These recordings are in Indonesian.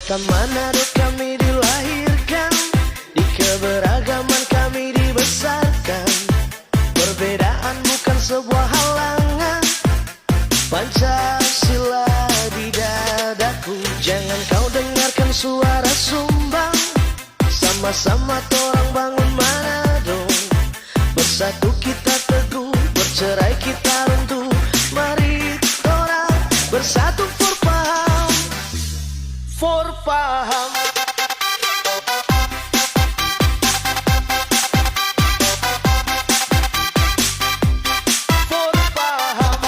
kota Manado kami dilahirkan, di keberagaman kami dibesarkan. Perbedaan bukan sebuah halangan, Pancasila di dadaku. Jangan kau dengarkan suara sumbang, sama-sama torang bangun Manado. Bersatu kita teguh, bercerai kita runtuh. Mari torang bersatu for paham, for paham. For paham.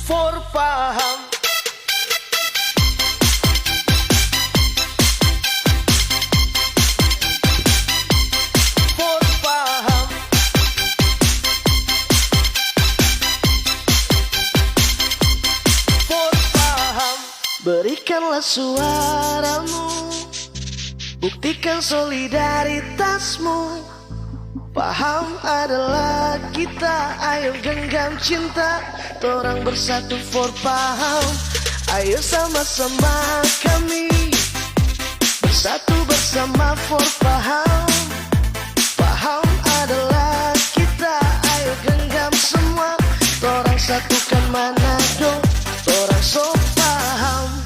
For paham. For paham. Berikanlah suaramu, buktikan solidaritasmu. Paham adalah kita, ayo genggam cinta, torang bersatu for paham. Ayo sama-sama kami bersatu bersama for paham. Paham adalah kita, ayo genggam semua, torang satukan Manado, torang so paham.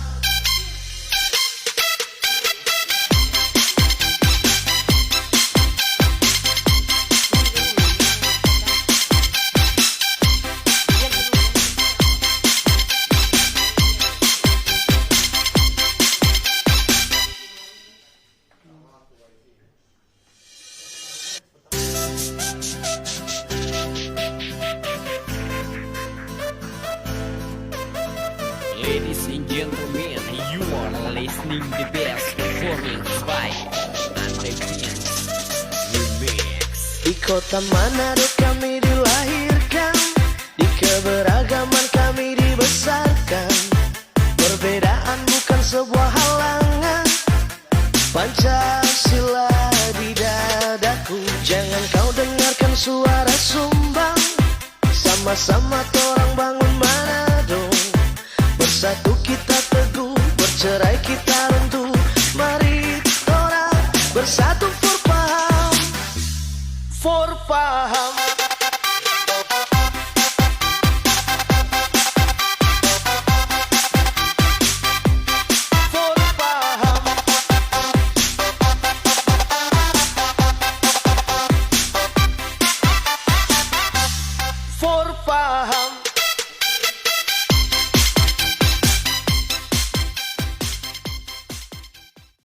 Ladies and gentlemen, you are listening the best performance by Andre Prince Remix. Di kota Manado kami dilahirkan, di keberagaman kami dibesarkan. Perbedaan bukan sebuah halangan, Pancasila di dadaku. Jangan kau dengarkan suara sumbang, sama-sama torang bangun Manado. Bersatu kita teguh, bercerai kita runtuh. Mari torang bersatu for paham, for paham. For paham. For paham.